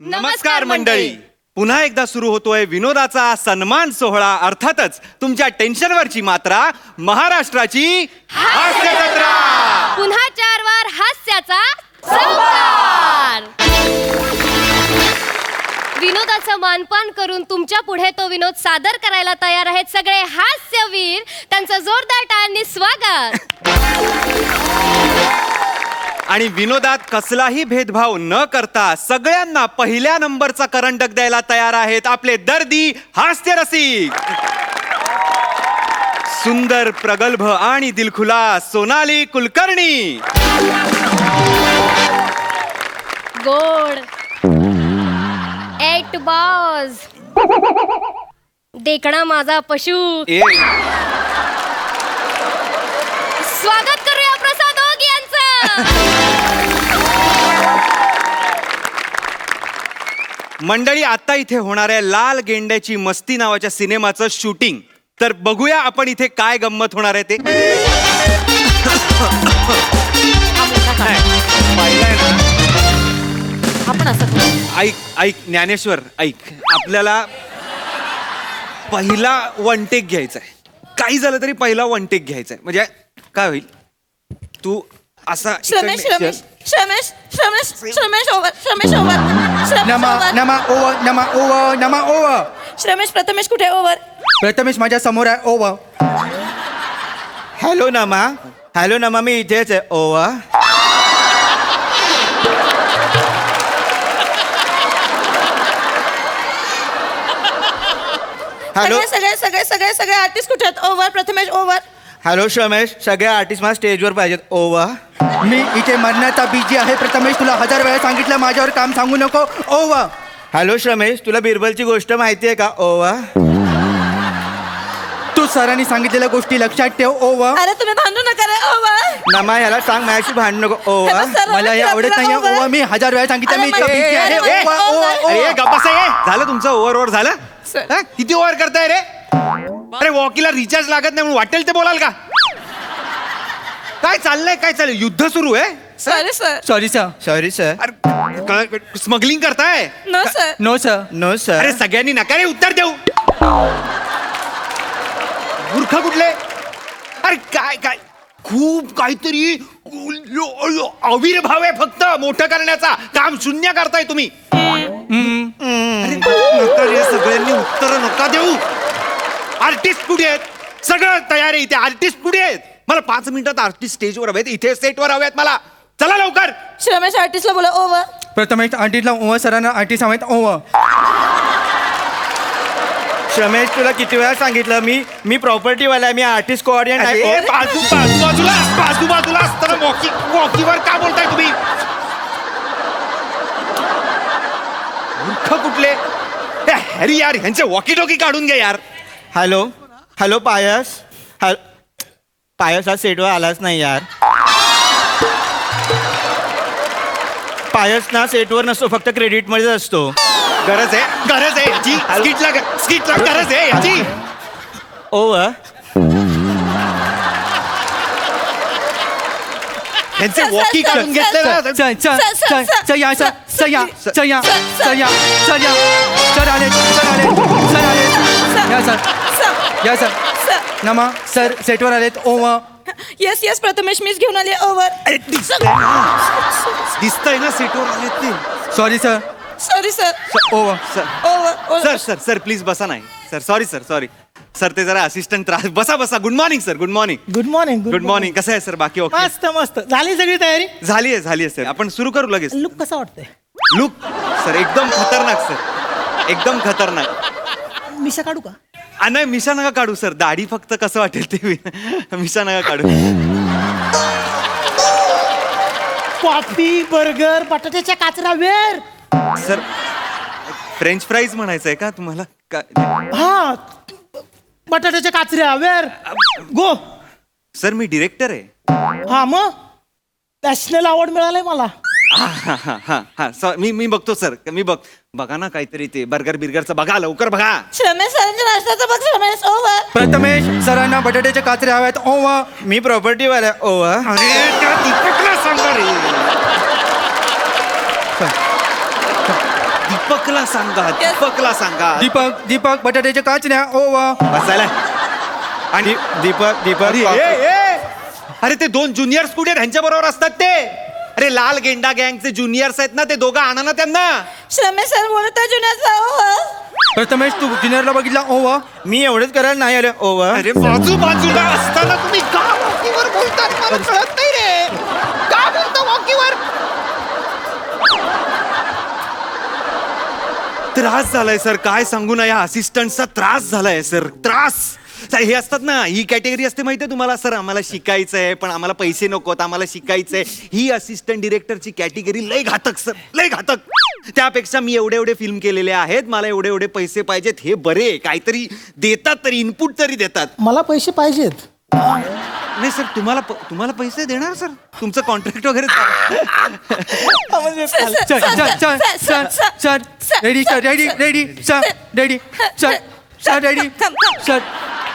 नमस्कार मंडळी. पुन्हा एकदा सुरू होतोय विनोदाचा सन्मान सोहळा. अर्थातच तुमच्या टेन्शनवरची मात्रा महाराष्ट्राची हास्य जत्रा. पुन्हा 4 वार हास्याचा संसार. विनोदाचं मानपान करून तुमच्या पुढे तो विनोद सादर करायला तयार आहेत सगळे हास्यवीर. त्यांचं जोरदार टाळ्यांनी स्वागत. आणि विनोदात कसलाही भेदभाव न करता सगळ्यांना पहिल्या नंबरचा करंडक द्यायला तयार आहेत आपले दर्दी हास्य रसिक. सुंदर, प्रगल्भ आणि दिलखुलास सोनाली कुलकर्णी. गोड 8 बॉज देखणा माझा पशु. स्वागत करूया प्रसाद ओग यांचं. मंडळी, आता इथे होणाऱ्या लाल गेंड्याची मस्ती नावाच्या सिनेमाचं शूटिंग. तर बघूया आपण इथे काय गंमत होणार आहे ते. पाहिलंय ना आपण असं ऐक ऐक ज्ञानेश्वर ऐक. आपल्याला पहिला वन टेक घ्यायचा आहे. काही झालं तरी पहिला वन टेक घ्यायचा आहे. म्हणजे काय होईल, तू असा श्रमेश ओव्हर. श्रमेश प्रथमेश कुठे ओव्हर? प्रथमेश माझ्या समोर आहे. ओव्हर. हॅलो नमा मी इथेच आहे. ओवा. हॅलो सगळे आर्टिस्ट कुठे आहेत? ओव्हर. प्रथमेश ओव्हर. हॅलो श्रमेश, सगळे आर्टिस्ट मला स्टेजवर पाहिजेत. ओवा. मी इथे मरण्याचा बिजी आहे. प्रथमेश तुला 1000 वेळा सांगितलं माझ्यावर काम सांगू नको. ओव्हर. हॅलो श्रमेश, तुला बिरबलची गोष्ट माहिती आहे का? ओवा. तू सरांनी सांगितलेल्या गोष्टी लक्षात ठेव. ओव्हर. अरे तुम्ही भांडू नका रे. ओव्हर. नमा ह्याला सांग माझ्याशी भांडू नको. ओवा. मला हे आवडत नाही. ओव्हर. मी 1000 वेळा सांगितलं मी इतका बिझी आहे. ओव्हर, ओव्हर, अरे ओव्हर. गप्पा आहे. झालं तुमचं ओव्हर झालं. सर. हा? किती ओव्हर करताय रे? अरे वॉकीला रिचार्ज लागत नाही म्हणून वाटेल ते बोलाल का? काय चाललंय युद्ध सुरू आहे. Sorry sir. Sorry sir. Sorry sir. अरे स्मगलिंग करताय? No sir. No sir. No sir. अरे सगळ्यांनी नका रे उत्तर देऊ. मूर्ख कुठले? अरे काय काय खूप काहीतरी अविर्भाव आहे फक्त मोठं करण्याचा. काम शून्य करताय तुम्ही. अरे नका रे, सगळ्यांनी उत्तर नका देऊ. आर्टिस्ट कुठे आहेत? सगळं तयार आहे इथे. आर्टिस्ट कुठे आहेत? मला 5 मिनिटात आर्टिस्ट स्टेजवर हवेत. इथे सेटवर हवेत मला. चला लवकर. श्रमेश आर्टिस्टला बोला. ओव्हर. प्रथमेश आर्टिस्टला ओव्हर. सरांना आर्टिस्ट हवेत. ओव्हर. श्रमेश, तुला किती वेळा सांगितलं मी प्रॉपर्टीवाला आहे. मी आर्टिस्ट कोऑर्डिनेटर आहे. बाजूला असताना वॉकीवर का बोलताय तुम्ही? मूर्ख कुठले? हॅरी यार, ह्यांचे वॉकी टॉकी काढून घ्या यार. हॅलो पायस. पायस आज सेटवर आलाच नाही यार. पायस ना सेटवर नसतो, फक्त क्रेडिट मध्येच असतो. गरज आहे याची. स्किटला गरज आहे याची. ओव्हर. ह्यांचे वॉकी काढून घेतले ना. सर सर सर सर या सर सर या सर या सर या सर या सर आले सर आले सर आले. या सर या सर. नमा सर सेटवर आलेत. ओव्हर. येस प्रथमेश मीच घेऊन आले. ओव्हर. अरे दिसतंय ना सेटवर आलेत ते. Sorry sir. Sorry sir. Over. Over. Sir please बसा. नाही सर, सॉरी सर ते जरा असिस्टंट त्रास. बसा. Good morning sir. Good morning. कसं आहे सर? बाकी ओके? मस्त झाली सगळी तयारी. झाली आहे सर. आपण सुरू करू लगेच. लुक कसा वाटतंय? लुक सर एकदम खतरनाक सर. एकदम खतरनाक. मिशा काढू का? नाही मिशा नका काढू सर. दाढी फक्त कसं वाटेल ते. मिशा नका काढू. कॉफी, बर्गर, बटाट्याच्या काचरा वेर. सर फ्रेंच फ्राईज म्हणायचंय का तुम्हाला? हा, बटाट्याच्या काचऱ्या वेर. गो. सर मी डिरेक्टर आहे. हा मग नॅशनल अवॉर्ड मिळालाय मला. हा मी बघतो सर. बघा ना काहीतरी ते बर्गर बिर्गरचं बघा. लवकर बघा. श्रमेश सरांच्या नाश्त्याचं बघ. श्रमेश. ओव्हर. प्रथमेश सरांना बटाट्याचे काचरे हवेत. ओव्हर. मी प्रॉपर्टीवाला आहे. ओव्हर. अरे त्या दीपकला सांगा रे. दीपकला सांगा दीपकला सांगा दीपक दीपक बटाट्याच्या काचऱ्या ओवा. बसायला आणि दीपक दीपक अरे ते 2 ज्युनियर स्टुडंट ह्यांच्या बरोबर असतात ते. अरे लाल गेंडा गँगचे ज्युनियर्स आहेत ना, ते दोघं आणा ना त्यांना. श्रमेश सर बोलत आहे जुन्याचा ओव्हर. प्रथमेश तू ज्युनियरला बघितला ओवा. मी एवढंच करायला नाही आलं ओव्हर. अरे बाजूला असताना तुम्ही का वॉकीवर बोलतात मला कळत नाही रे. का बोलता वॉकीवर? त्रास झालाय सर, काय सांगू ना, या असिस्टंटचा त्रास झालाय सर, त्रास. हे असतात ना, ही कॅटेगरी असते माहितीये तुम्हाला सर, आम्हाला शिकायचंय पण आम्हाला पैसे नकोत, आम्हाला शिकायचंय. ही असिस्टंट डिरेक्टरची कॅटेगरी लय घातक सर, लय घातक. त्यापेक्षा मी एवढे फिल्म केलेले आहेत, मला एवढे पैसे पाहिजेत, हे बरे काहीतरी देतात, तरी इनपुट तरी देतात. मला पैसे पाहिजेत. नाही सर, तुम्हाला पैसे देणार सर, तुमचं कॉन्ट्रॅक्ट वगैरे चल चल चल चल चल ready sir ready ready sir ready sir sir ready sir.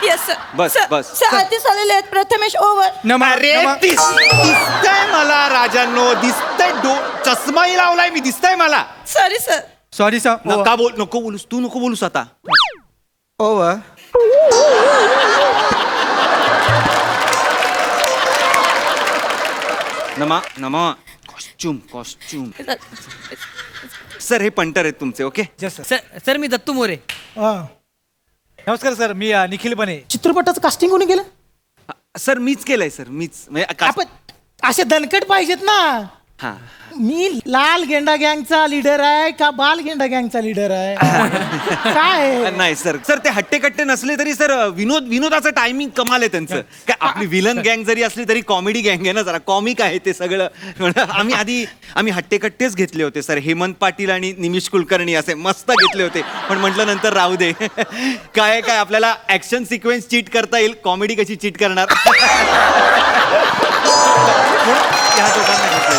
Yes sir. बस, सर, बस. सर आधीच आलेले आहेत प्रथमेश ओव्हर. अरे दिसतंय मला राजांनो, दिसतंय. चष्माही लावलाय मी, दिसतंय मला. Sorry sir. Sorry sir. नको बोलूस, तू नको बोलूस आता. ओव्हर. नमा कॉस्ट्युम सर, हे पंटर आहेत तुमचे. ओके सर मी दत्तू मोरे. हा. नमस्कार सर, मी निखिल बने. चित्रपटाचं कास्टिंग कोणी केलं? सर, मीच केलंय सर, मीच. म्हणजे आपण असे दणकट पाहिजेत ना. हा. मी लाल गेंडा गँगचा लीडर आहे का बाल गेंडा गँगचा लीडर आहे? काय नाही सर, ते हट्टेकट्टे नसले तरी सर, विनोदाचं टायमिंग कमाल आहे त्यांचं. काय आपली विलन गँग जरी असली तरी कॉमेडी गँग आहे ना, जरा कॉमिक आहे ते सगळं. आम्ही हट्टेकट्टेच घेतले होते सर, हेमंत पाटील आणि निमिष कुलकर्णी असे मस्त घेतले होते, पण म्हटलं नंतर राहू दे. काय आपल्याला ऍक्शन सिक्वेन्स चीट करता येईल, कॉमेडी कशी चीट करणार. या दोघांना घेतलंय.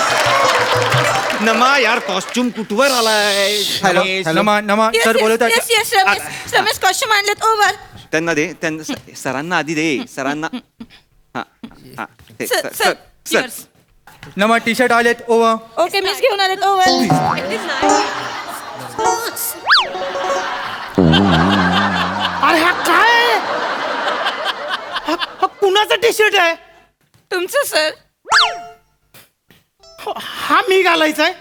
नमा यार, कॉस्ट्युम कुठवर आलाय? हॅलो. नमा नमा सर बोलत आहे. Yes yes Ramesh Ramesh costume आणलेत ओव्हर. त्यांना दे, सरांना आधी दे, सरांना. हा हा ते, सर सर सर सर नमा टी शर्ट आलेत ओवा. ओके मीच घेऊन आलेत ओव्हर. अरे हा काय? हा कुणाचा टी शर्ट आहे? तुमचं सर. हा मी घालायचा आहे?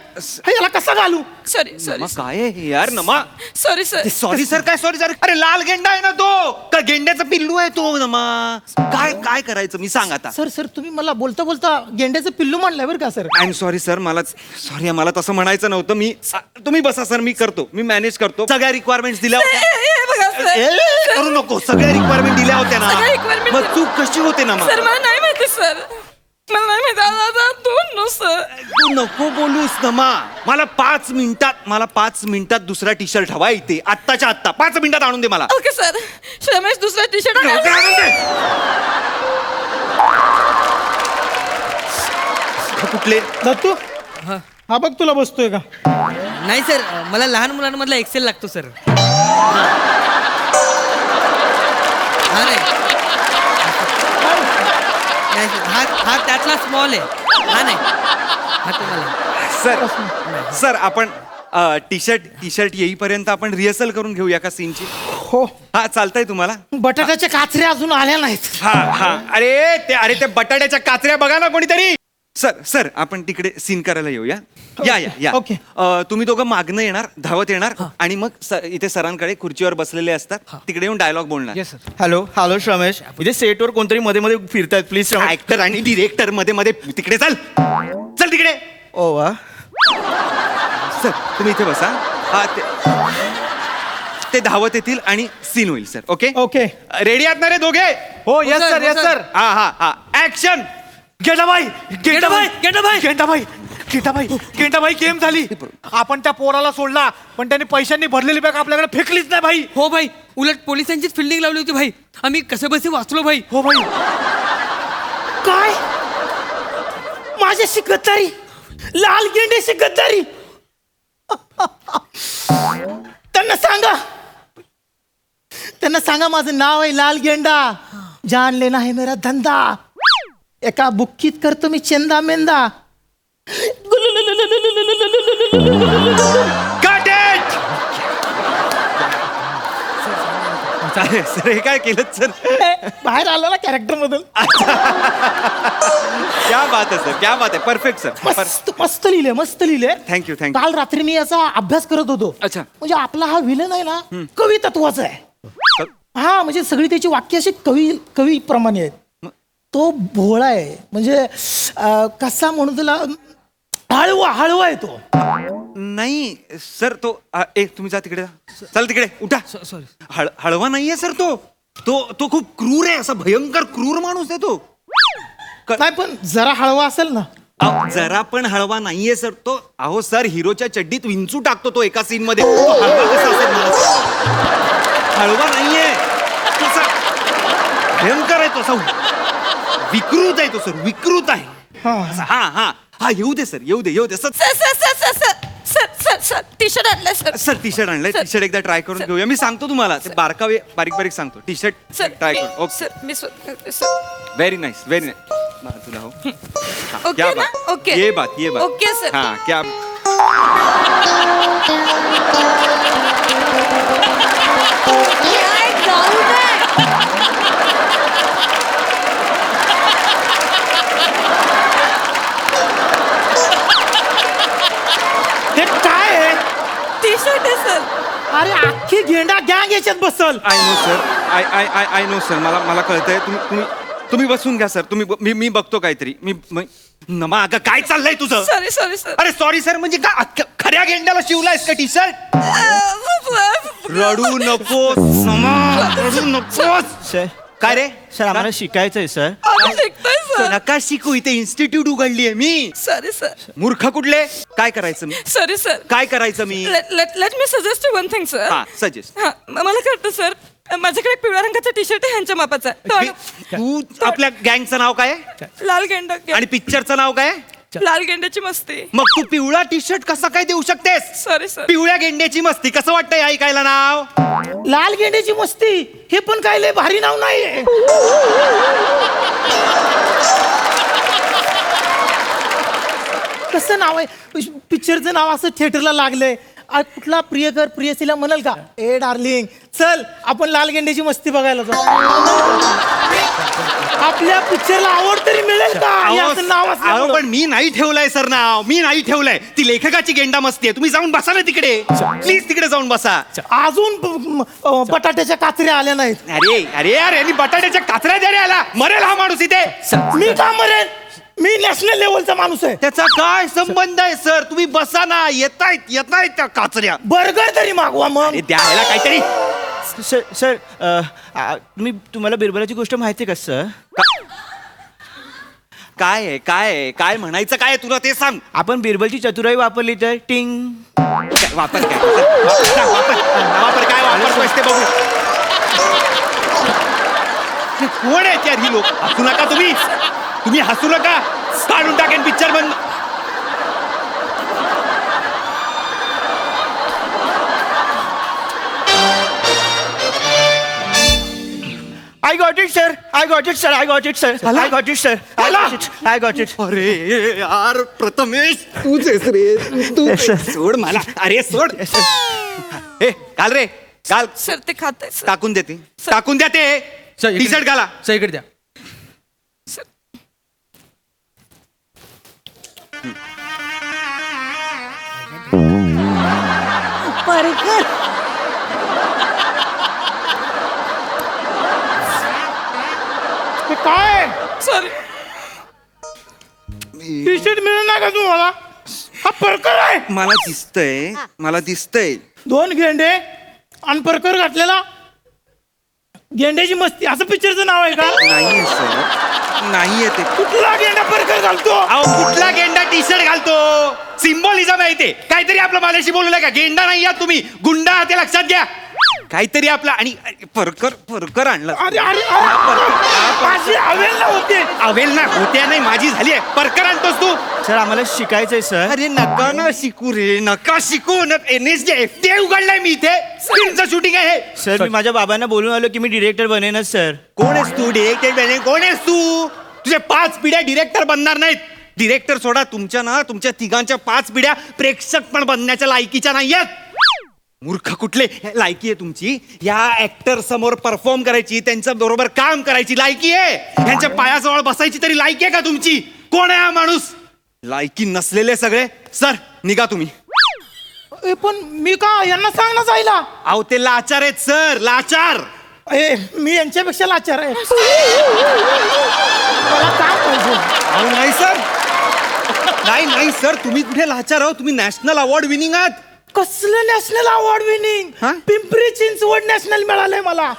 याला कसा घालू? सॉरी सॉरी नमा काय आहे हे यार? नमा सॉरी सर. सॉरी सर, काय सॉरी सर? अरे लाल गेंडा आहे ना तो, का गेंड्याचा पिल्लू आहे तो? नमा काय करायचं मी सांग आता. सर तुम्ही मला बोलता बोलता गेंड्याचं पिल्लू म्हणलंय बरं का sir. I am sorry sir, मला तसं म्हणायचं नव्हतं. तुम्ही बसा सर, मी करतो, मी मॅनेज करतो. सगळ्या रिक्वायरमेंट दिल्या होत्या. हे बघा सर. करू नको, सगळ्या रिक्वायरमेंट दिल्या होत्या ना, सगळ्या requirement मग चूक कशी होते ना? सर मला नाही माहिती सर. मला नाही माहिती. आता दोन नो सर. तू नको बोलूस नमा. मला 5 मिनिटात दुसरा टी शर्ट हवा इथे, आत्ताच्या आत्ता 5 मिनिटात आणून दे मला. Okay sir. रमेश दुसरा टी शर्ट लवकर आणून दे. कुठले? दत्तू हा बघ तुला बसतोय का? नाही सर, मला लहान मुलांमधला एक्सेल लागतो सर. हा नाही नाही सर, हा त्यातला स्मॉल आहे. हा नाही, हा तुम्हाला. सर आपण टी शर्ट येईपर्यंत आपण रिहर्सल करून घेऊया का सीनची? हो. हा चालतंय तुम्हाला? बटाट्याच्या काचऱ्या अजून आल्या नाहीत. हा अरे ते बटाट्याच्या काचऱ्या बघा ना कोणीतरी. सर आपण तिकडे सीन करायला येऊया. या. ओके. तुम्ही दोघं मागणं येणार, धावत येणार आणि मग इथे सरांकडे खुर्चीवर बसलेले असतात, तिकडे येऊन डायलॉग बोलणार. हॅलो रमेश, इथे सेटवर कोणतरी मध्ये मध्ये फिरतायत, प्लीज. ऍक्टर आणि डिरेक्टर मध्ये तिकडे चल तिकडे. ओव्हर. सर तुम्ही इथे बसा. हा ते धावत येतील आणि सीन होईल सर. Okay okay. रेडी आहात ना रे दोघे? हो येस सर, सर, हो, येस सर. सर. हा ऍक्शन. गेंडाबाई गेम झाली. आपण त्या पोराला सोडला, पण त्यांनी पैशांनी भरलेली बॅग आपल्याकडे फेकलीच नाही भाई. हो भाई, उलट पोलिसांचीच फिल्डिंग लावली होती भाई. आम्ही कसे बसे वाचलो भाई. हो भाई. काय माझ्याशी गद्दारी? लाल गेंड्याशी गद्दारी? त्यांना सांगा माझं नाव आहे लाल गेंडा. जान लेना है मेरा धंदा. एका बुक्कीत करतो मी चेंदा मेंदा. Cut it! सर हे काय केलं सर? बाहेर आला ना कॅरेक्टर मधून. क्या बात आहे सर, क्या बात आहे, परफेक्ट सर. मस्त मस्त लिहिले, मस्त लिहिले. Thank you thank you. काल रात्री मी याचा अभ्यास करत होतो. अच्छा. म्हणजे आपला हा विलन आहे ना कवी तत्वाचा आहे. हा म्हणजे सगळी त्याची वाक्य अशी कवी प्रमाणे आहेत. तो भोळा आहे म्हणजे कसा म्हणून तुला हळवा आहे तो. नाही सर तो तुम्ही जा तिकडे, चल तिकडे उठा. सॉरी. हळवा नाहीये सर तो तो खूप क्रूर आहे, असा भयंकर क्रूर माणूस आहे तो. नाही पण जरा हळवा असेल ना. अहो, जरा पण हळवा नाहीये सर तो. अहो सर हिरोच्या चड्डीत विंचू टाकतो तो एका सीन मध्ये. तो हळवा कसा असेल मला सांगा? हळवा नाहीये तो असा भयंकर आहे तो, असा विकृत आहे तो सर, विकृत आहे. असा, हा हा हा येऊ दे सर, येऊ दे सर. सर टी शर्ट आणलंय सर. सर टी शर्ट आणलंय, टी शर्ट एकदा ट्राय करून घेऊया. मी सांगतो तुम्हाला ते बारीक सांगतो. टी शर्ट ट्राय करून. ओके सर मी स्वतः करते sir. Very nice very nice. तुला हो हाँ, ओके क्या ना? बात, ओके. ये बात ओके सर. हाँ क्या काय जाऊ दे. हे काय आहे? टी शर्ट आहे सर. अरे अख्खी गेंडा गँग याच्यात बसल. I know sir, I know sir. मला कळतंय. तुम्ही बसून घ्या सर. मी बघतो काहीतरी. नमा अगं काय चाललंय तुझं? Sorry sir. अरे सॉरी सर म्हणजे का खऱ्या गेंड्याला शिवलायस का टी शर्ट? रडू नकोस नमा, रडू नकोस. सर काय रे सर आम्हाला शिकायचंय सर. शिकतोय सर. नका शिकू, इथे इन्स्टिट्यूट उघडली आहे मी. Sorry sir. मूर्ख कुठले? काय करायचं मी? Sorry sir. काय करायचं मी? Let me suggest one thing sir. हा सजेस्ट. हा मला कळतं सर. माझ्याकडे एक पिवळ्या रंगाचा टी शर्ट आहे ह्यांच्या मापाचा. तू आपल्या गँगचं नाव काय आहे? लाल गेंडा. आणि पिक्चरचं नाव काय आहे? लाल गेंड्याची मस्ती. मग तू पिवळा टी शर्ट कसा काय देऊ शकतेस? Sorry sir. पिवळ्या गेंड्याची मस्ती कसं वाटतंय ऐकायला नाव? लाल गेंड्याची मस्ती हे पण काय लय भारी नाव नाहीये. कसं नाव आहे? पिक्चरचं नाव असं थिएटरला लागलंय. आज कुठला प्रियकर प्रियसीला म्हणाल का ए डार्लिंग चल आपण लाल गेंड्याची मस्ती बघायला जाऊ. आपल्या पिक्चरला आवड तरी मिळेल का याचं नाव अहो, असल्यामुळं? पण मी नाही ठेवलंय सर नाव. मी नाही ठेवलंय. ती लेखकाची गेंडा मस्ती आहे. तुम्ही जाऊन बसा ना तिकडे, प्लीज तिकडे जाऊन बसा. अजून बटाट्याच्या काचऱ्या आल्या नाहीत. अरे अरे यार यांनी बटाट्याच्या काचऱ्या द्यायला आला. मरेल हा माणूस इथे. मी का मरेन? मी नॅशनल लेवलचा माणूस आहे. त्याचा काय संबंध आहे सर? तुम्ही बसा ना. येतायत त्या काचऱ्या. बर्गर तरी मागवा मग. अरे द्यायला काहीतरी. सर तुम्हाला बिरबलाची गोष्ट माहिती आहे का सर? काय म्हणायचं काय तुला ते सांग. आपण बिरबलची चतुराई वापरली तर टिंग. वापर काय वापर काय वापरतोयस ते बघू. हे कोण आहेत यार ही लोक? हसू नका तुम्ही हसू नका. काढून टाकेन पिक्चर बंद. I got it, sir. I got it, sir. I got it, sir. I got it, sir. I got it. I got it. अरे यार प्रथमेश तूच आहेस रे. तू सोड मला. अरे सोड. हे घाल रे घाल. सर ते खात सर. टाकून देते. टाकून द्या ते. टी शर्ट घाला. सर इकडे द्या. हे काय सॉरी. टी शर्ट मिळेल ना का तुम्हाला? हा परकर आहे. मला दिसतंय. दोन गेंडे आणि परकर घातलेला गेंड्याची मस्ती असं पिक्चरचं नाव आहे का? नाहीये सर नाहीये ते. कुठला गेंडा परकर घालतो? अहो कुठला गेंडा टी शर्ट घालतो? सिम्बॉलिझम आहे ते. काहीतरी आपलं माझ्याशी बोलू नका. गेंडा नाही आहात तुम्ही, गुंडा आहात हे लक्षात घ्या. काहीतरी आपला आणि परकर आणला. अरे अरे माझी अवेल ना होते. अवेल ना होत्या नाही माझी झाली आहे. परकर आणतोस तू? सर आम्हाला शिकायचंय सर. अरे नका ना शिकू रे. नका शिकू. NSJ FTA उघडलाय मी इथे. फिल्मचं शूटिंग आहे हे. सर मी माझ्या बाबांना बोलून आलो की मी डिरेक्टर बनेनच सर. कोण आहेस तू? डिरेक्टर कोण आहेस तू? तुझे 5 पिढ्या डिरेक्टर बनणार नाहीत. डिरेक्टर सोडा तुमच्या तिघांच्या 5 पिढ्या प्रेक्षक पण बनण्याच्या लायकीच्या नाहीयेत. मूर्ख कुठले लायकी आहे तुमची या ऍक्टर समोर परफॉर्म करायची त्यांच्या बरोबर काम करायची लायकी आहे यांच्या पायाजवळ बसायची तरी लायकी आहे का तुमची कोण आहे हा माणूस लायकी नसलेले सगळे सर निघा तुम्ही पण मी का यांना सांग ना जायला. अहो ते लाचार आहेत सर लाचार मी यांच्यापेक्षा लाचार आहे. मला काम पाहिजे. अहो नाही सर नाही सर तुम्ही कुठे लाचार आहो तुम्ही नॅशनल अवॉर्ड विनिंग आहात कसलं नॅशनल अवॉर्ड विनिंग हा? पिंपरी चिंचवड नॅशनल मिळालंय मला.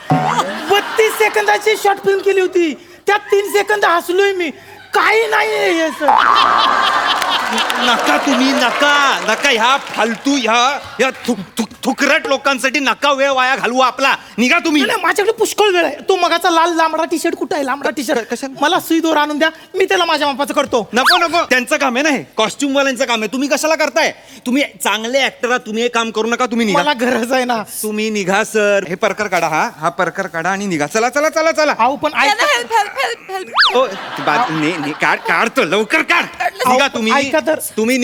32 सेकंदाची शॉर्ट फिल्म केली होती त्यात 3 सेकंद हसलोय मी. काही नाही हे सर. नका तुम्ही नका ह्या फालतू ह्या थुकरट लोकांसाठी नका वेळ वाया घालवू आपला निघा तुम्ही नाही, माझ्याकडे पुष्कळ वेळ आहे. तो मगाचा लाल लांबडा टी शर्ट कुठं आहे लांबडा टी शर्ट कशाला? मला सुई दोर आणून द्या मी त्याला माझ्या मापाचं करतो. नको त्यांचं काम आहे ना हे कॉस्ट्युम वाल्यांचं काम आहे तुम्ही कशाला करताय तुम्ही चांगले ऍक्टर आहात तुम्ही हे काम करू नका तुम्ही निघा मला गरज आहे ना. तुम्ही निघा सर हे परकर काढा हा परकर काढा आणि निघा चला चला चला चला अहो पण ऐका हेल्प हेल्प हेल्प हेल्प ओ, काढतो लवकर काढ निघा ऐका तर. तुम्ही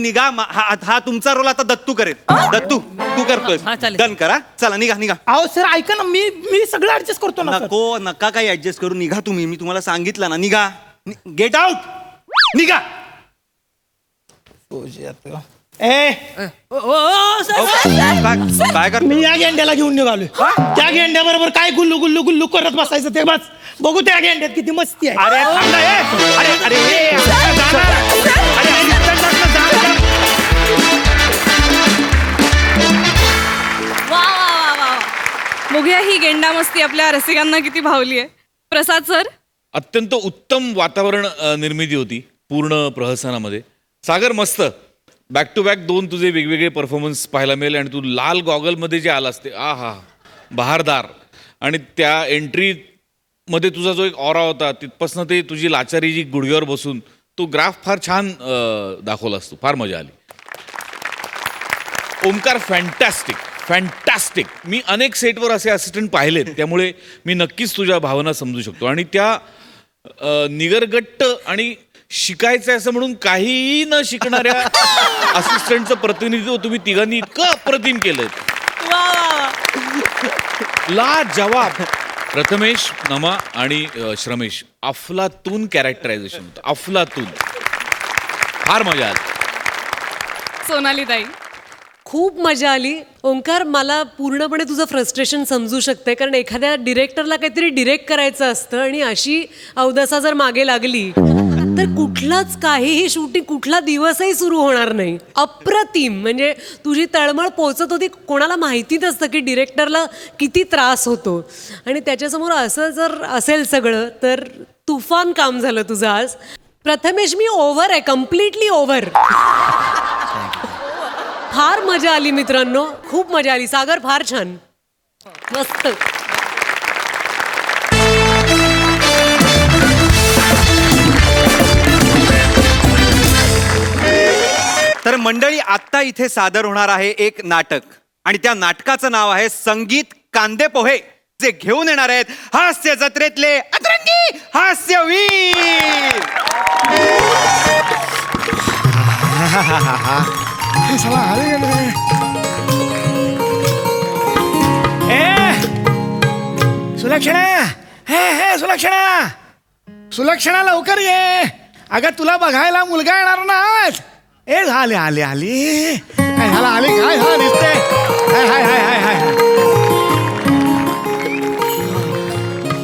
निघा हा तुमचा रोल आता दत्तू करेल दत्तू तू करतोय हा, चालेल. डन करा चला निघा अहो सर ऐका ना मी सगळं ऍडजस्ट करतो ना सर. नका काही ऍडजस्ट करू निघा तुम्ही मी तुम्हाला सांगितलं ना निघा गेट आउट निघा ए काय कर मी या गेंड्याला घेऊन निघालोय. त्या गेंड्या बरोबर काय गुल्लू गुल्लू गुल्लू करत बसायचं ते बस बघू त्या गेंड्यात किती मस्ती आहे. अरे थांबा, वा वा वा वा बघूया ही गेंडा मस्ती आपल्या रसिकांना किती भावली आहे. प्रसाद सर अत्यंत उत्तम वातावरण निर्मिती होती पूर्ण प्रहसनामध्ये. सागर मस्त बॅक टू बॅक 2 तुझे वेगवेगळे परफॉर्मन्स पाहायला मिळाले आणि तू लाल गॉगलमध्ये जे आलास ते हा बहारदार आणि त्या एंट्रीमध्ये तुझा जो एक ऑरा होता तिथपासनं ते तुझी लाचारी जी गुडघ्यावर बसून तो ग्राफ फार छान दाखवलास तू फार मजा आली. ओमकार फॅन्टॅस्टिक मी अनेक सेटवर असे असिस्टंट पाहिलेत त्यामुळे मी नक्कीच तुझ्या भावना समजू शकतो आणि त्या निगरगट्ट आणि शिकायचं असं म्हणून काहीही न शिकणाऱ्या असिस्टंटचं प्रतिनिधित्व तुम्ही तिघांनी इतकं अप्रतिम केलंय. वा वा वा ला जवाब प्रथमेश नमा आणि श्रमेश अफलातून कॅरेक्टरायझेशन होतं अफलातून फार मजा आली. सोनाली ताई खूप मजा आली. ओंकार मला पूर्णपणे तुझं फ्रस्ट्रेशन समजू शकते कारण एखाद्या डिरेक्टरला काहीतरी डिरेक्ट करायचं असतं आणि अशी अवदसा जर मागे लागली तर कुठलाच काहीही शूटिंग कुठला दिवसही सुरू होणार नाही. अप्रतिम म्हणजे तुझी तळमळ पोचत होती. कोणाला माहिती नसतं की डिरेक्टरला किती त्रास होतो आणि त्याच्यासमोर असं जर असेल सगळं तर तुफान काम झालं तुझं आज. प्रथमेश मी ओव्हर आहे कम्प्लिटली ओव्हर. फार मजा आली मित्रांनो खूप मजा आली. सागर फार छान मस्त. तर मंडळी आत्ता इथे सादर होणार आहे एक नाटक आणि त्या नाटकाचं नाव आहे संगीत कांदे पोहे जे घेऊन येणार आहेत हास्य जत्रेतले अतरंगी हास्यवीर. सुलक्षणा लवकर ये अगं तुला बघायला मुलगा येणार ना आज. ए आले आले आली काय झालं आली काय झालं दिसते हाय हाय हाय हाय हाय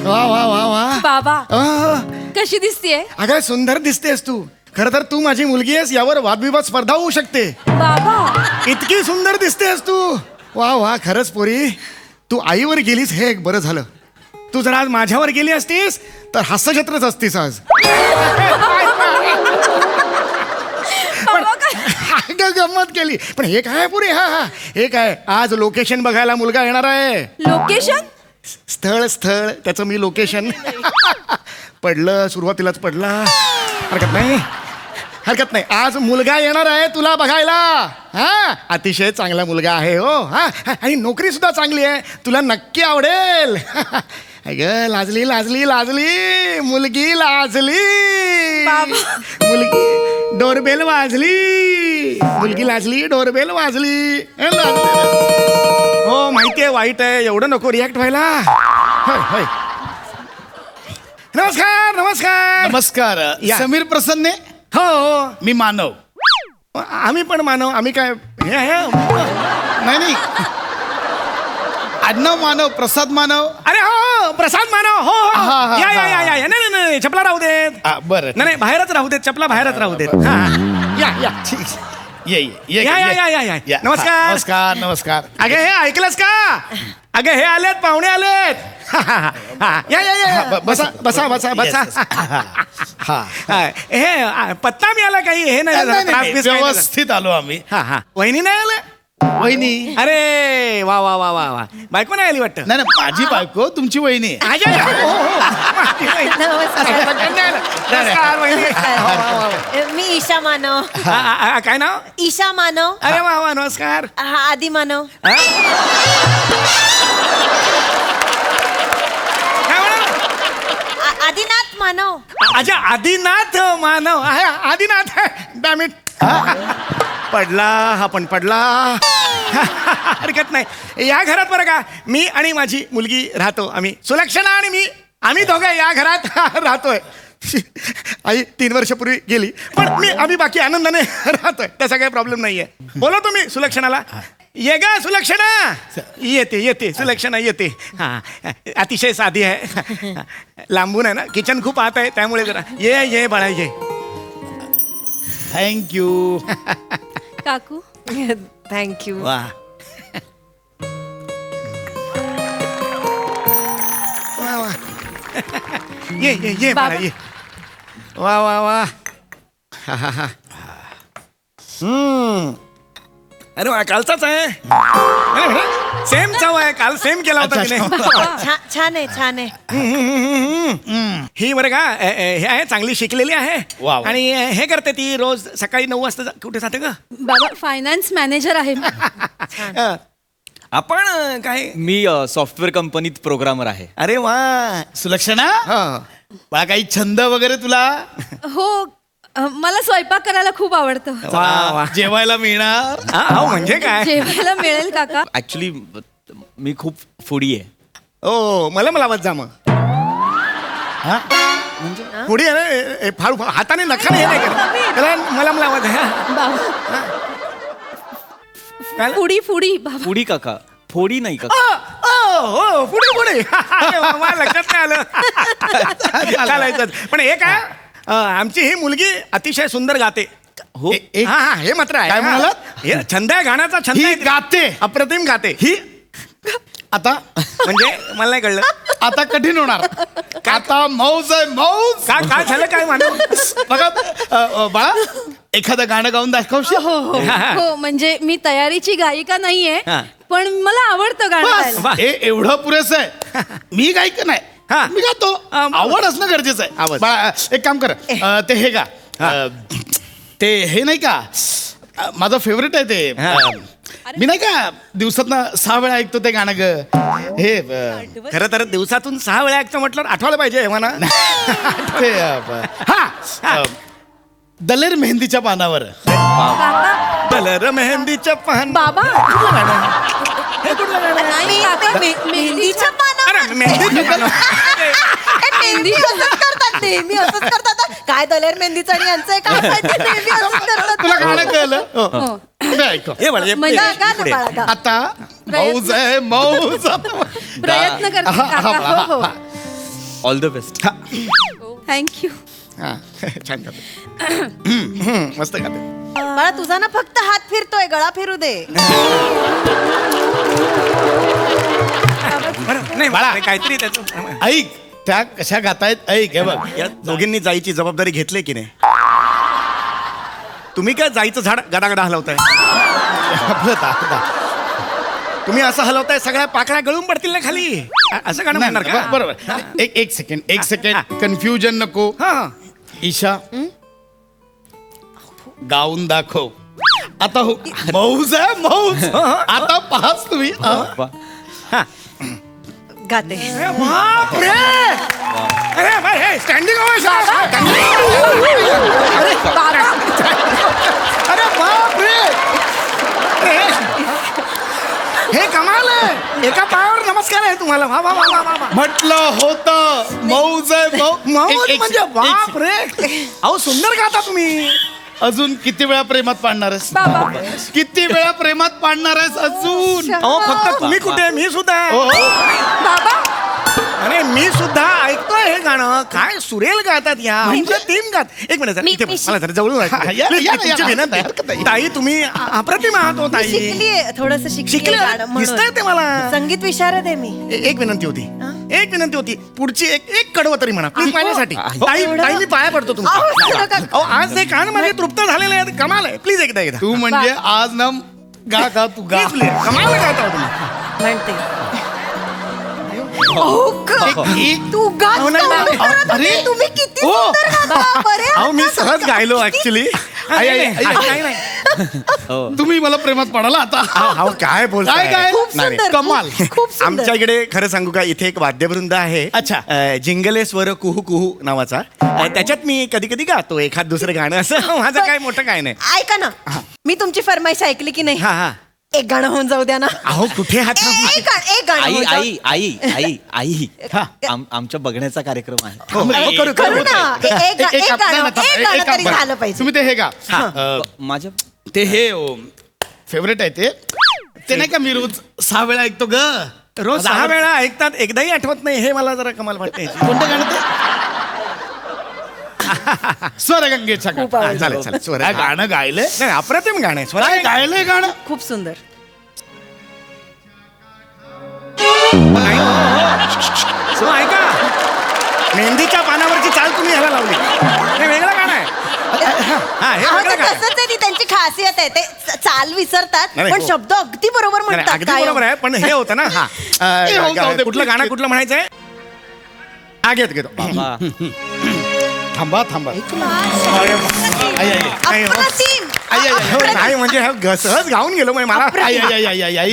वा वा वा वा बाबा अ, कशी दिसतीये अगं सुंदर दिसतेस तू. खरं तर तू माझी मुलगी आहेस यावर वादविवाद स्पर्धा होऊ शकते. बाबा इतकी सुंदर दिसतेस तू. वा वा खरंच पोरी तू आईवर गेलीस हे एक बरं झालं. तू जर आज माझ्यावर गेली असतीस तर हास्यजत्रच असतीस आज. अगं गंमत केली पण हे काय पुरे हा हे काय आज लोकेशन बघायला मुलगा येणार आहे. लोकेशन स्थळ त्याचं मी लोकेशन पडलं सुरुवातीलाच पडला. हरकत नाही आज मुलगा येणार आहे तुला बघायला. हा अतिशय चांगला मुलगा आहे हो हा आणि नोकरी सुद्धा चांगली आहे तुला नक्की आवडेल. अगं लाजली लाजली लाजली मुलगी लाजली. मुलगी डोरबेल वाजली मुलगी लाजली डोरबेल वाजली. माहितीये वाईट आहे, एवढं नको रिॲक्ट व्हायला. होय होय. नमस्कार नमस्कार नमस्कार. या. समीर प्रसन्ने. हो हो. मी मानव. आम्ही पण मानव. आम्ही काय हे आहे. नाही नाही, आडनाव मानव, प्रसाद मानव. अरे हो प्रसाद मानव. हो हो. हा, हा, या या हा. या या या. नाही नाही नाही चपला राहू देत. बरं. नाही नाही बाहेरच राहू देत, चपला बाहेरच राहू देत. हा, हा. या या ये ये या या या या या. नमस्कार. नमस्कार नमस्कार. अगे हे ऐकलंस का? अगे हे आलेत, पाहुणे आलेत. या या या बसा बसा बसा बसा. हे पत्ता मिळाला काही हे नाही झालं, त्रास बीस काही नाही झाला. व्यवस्थित आलो आम्ही. हा हा. वहिनी नाही आलं? वहिनी. अरे वा वा वा वा वा. बायको नाही आली वाटतं. नाही नाही, माझी बायको तुमची वहिनी आहे. आजा, या. हो, हो. माझी वहिनी. नमस्कार वहिनी. वा, वा, वा. मी ईशा मानव. काय नाव? ईशा मानव. अरे वा वा नमस्कार. हा आदी मानव. काय म्हणा? आदिनाथ मानव. अच्छा आदिनाथ मानव आहे. आदिनाथ डॅमिट. पडला हा पण पडला. हरकत नाही. या घरात बरं का मी आणि माझी मुलगी राहतो. आम्ही सुलक्षणा आणि मी, आम्ही दोघं या घरात राहतोय. आई 3 वर्षापूर्वी गेली, पण आम्ही बाकी आनंदाने राहतोय. त्याचा काही प्रॉब्लेम नाहीये. बोलव तुम्ही सुलक्षणाला. ये गा सुलक्षणा. येते येते सुलक्षणा येते. हा अतिशय साधी आहे. लांबून आहे ना, किचन खूप आत आहे, त्यामुळे जरा ये ये बाळा ये. थँक्यू. काकू थँक्यू. वा वा वा. ये ये ये बाळा ये. वा वा वा. हा हा हा. अरे वा कालचाच आहे. सेम चव आहे. काल सेम केला होता तिने. छान आहे छान आहे. ही बरं का हे आहे, चांगली शिकलेली आहे. वा, वा. आणि हे करते ती रोज सकाळी 9 वाजता कुठे जाते का? बाबा फायनान्स मॅनेजर आहे. आपण काय? मी सॉफ्टवेअर कंपनीत प्रोग्रामर आहे. अरे वा. सुलक्षणा, हा. बाळा काही छंद वगैरे तुला? हो मला स्वयंपाक करायला खूप आवडतं. वा वा. जेवायला मिळणार? हो म्हणजे काय? जेवायला मिळेल काका? ऍक्च्युली मी खूप फूडी आहे. ओ मला लावत जा मग. पुढे फार हाताने नखाने हे नाही करत. त्याला मला लावत आहे. काय? फुडी फुडी बाबा. फूडी काका, फोडी नाही काका. हो पुढे पुढे. मला लक्षात नाही आलं. चालायचं. पण हे काय आमची ही मुलगी अतिशय सुंदर गाते. हो हा हा हे मात्र आहे. काय हा. म्हणालात? हे छंद आहे, गाण्याचा छंद ही आहे. गाते. अप्रतिम गाते. ही आता म्हणजे मला नाही कळलं. आता कठीण होणार. आता मौज आहे मौज. काय झालं काय मानव? बघा बाळा, एखादं गाणं गाऊन दाखवशील? हो हो हो. म्हणजे मी तयारीची गायिका नाहीये, हा. पण मला आवडतं गाणं गायला. वा. हे एवढं पुरेसं आहे. मी गायक नाही, हा. मी गातो. आवड असणं गरजेचं आहे. आवड. बाळा एक काम कर, ते हे गा. ते हे नाही का, माझं फेवरेट आहे ते. मी नाही का दिवसातनं 6 वेळा ऐकतो ते गाणं ग. हे खरं तर दिवसातून 6 वेळा ऐकतो म्हटलं आठवायला पाहिजे म्हणा. ते हा दलेर मेहंदीच्या पानावर. कलर मेहंदीच्या पान. बाबा हे कुठलं गाणं आहे? नाही काका, मेहंदीच्या पानावर. अरे मेहंदीच्या पानावर. मेहंदी असंच करतात, नेहमी असंच करतात. काय दलेर मेहंदीचं आणि यांचं काय माहिती, नेहमी असंच करतात. तुला गाणं कळलं? हो. पुढे ऐकव. हे बघ, हे म्हणजे गा ना पुढे. बाळा, गा. आता मौज आहे मौज. प्रयत्न करते काका. हो हो. All the best. थँक्यू. हा, छान गाते. मस्त गाते. बाळा तुझा ना फक्त हात फिरतोय, गळा फिरू दे. नाही बाळा काहीतरी त्याचं. ऐक, त्या कशा गातायत ऐक. हे बघ, या दोघींनी जायची जबाबदारी घेतली की नाही? तुम्ही काय जायचं झाड गडागडा हलवताय? आपलं दाखवा. तुम्ही असं हलवताय सगळ्या पाकळ्या गळून पडतील ना खाली. असं गाणं म्हणणार का? बरोबर. एक सेकंड कन्फ्युजन नको. हा. ईशा, गाऊन दाखव. आता हो मौज आहे मौज. आता पाहाच तुम्ही. गाते. बापरे! अरे बाय, हे स्टँडिंग ओव्हेशन. अरे बापरे! हे कमाल आहे. एका पायावर नमस्कार आहे तुम्हाला. वा वा वा वा वा वा. म्हटलं होतं मौज आहे मौज म्हणजे बाप रे. अहो सुंदर गाता तुम्ही. अजून किती वेळा प्रेमात पाडणार आहेस? किती वेळा प्रेमात पाडणार आहेस अजून? अहो फक्त तुम्ही कुठे, मी सुद्धा आहे. हो, हो. बाबा अरे मी सुद्धा ऐकतोय हे गाणं. काय सुरेल गातात या म्हणजे टीम गात. एक मिनिट जरा, इथे बस. मला जरा जवळून ऐकू दे. या, Please, या, तुमची या, विनंती हरकत आहे. नाही. ताई तुम्ही अप्रतिम आहात हो ताई. शिकलीये थोडस शिकले शिकले दिसतंय ते मला. संगीत विशारद आहे मी. एक विनंती होती. एक विनंती होती. पुढची एक कडवं तरी म्हणा प्लीज माझ्यासाठी. ताई ताई मी पाया पडतो अहो, तुमच्या. नका. अहो आज ते कान माझे तृप्त झालेले आहेत. कमाल आहे. प्लीज एकदा तू म्हणजे आज ना गा तू गा. कमाल गाता हो तुम्ही. म्हणते तू गात अहो, नाही, नाही. का करत होते? अरे. तुम्ही किती हो. सुंदर गाता. बरे अहो मी आता सहज गायलो ऍक्च्युली. तुम्ही मला प्रेमात पडाला आता. काय बोलताय काय? खूप नाही, सुंदर कमाल. खूप सुंदर. आमच्या इकडे खरं सांगू का इथे एक वाद्यवृंद आहे. अच्छा. जिंगले स्वर कुहू कुहू नावाचा. त्याच्यात मी कधी कधी गातो एखाद दुसरं गाणं असं. माझं काय मोठं काय नाही. ऐका ना मी तुमची फरमाईश ऐकली की नाही. हा हा. एक गाणं होऊन जाऊ द्या ना. अहो कुठे हात एक गाणं आई होऊन जाऊ- आई आई आई आई आमच्या बघण्याचा कार्यक्रम आहे. करू ना. एक गाणं तरी झालं पाहिजे. तुम्ही ते हे गा. माझ्या ते हे फेवरेट आहे ते नाही का मी रोज 6 वेळा ऐकतो ग. रोज 6 वेळा ऐकतात एकदाही आठवत नाही हे मला जरा कमाल वाटते. कोणतं गाणं ते? स्वरगंगेच्या खूप गाणं. आवडलं. चालेल चालेल स्वर काय गाणं गायलंय? नाही अप्रतिम गाणं आहे. स्वर काय गायलंय गाणं? खूप सुंदर. ऐका मेहंदीच्या पानावरची चाल तुम्ही ह्याला लावली. हे वेगळं गाणं आहे. हा हे अहो, वेगळं ते गाणं आहे. तसंच आहे ती त्यांची खासियत आहे. ते चाल विसरतात नाही, पण हो. शब्द अगदी बरोबर नाही, म्हणतात. अगदी कायम. बरोबर आहे पण हे होतं ना हा हे हो, जाऊ दे, कुठलं गाणं कुठलं म्हणायचंय. हा घेतो थांबा थांबा. अप्रतिम. नाही म्हणजे हे सहज गाऊन गेलो म्हणजे मला आई आई आई आई आई आई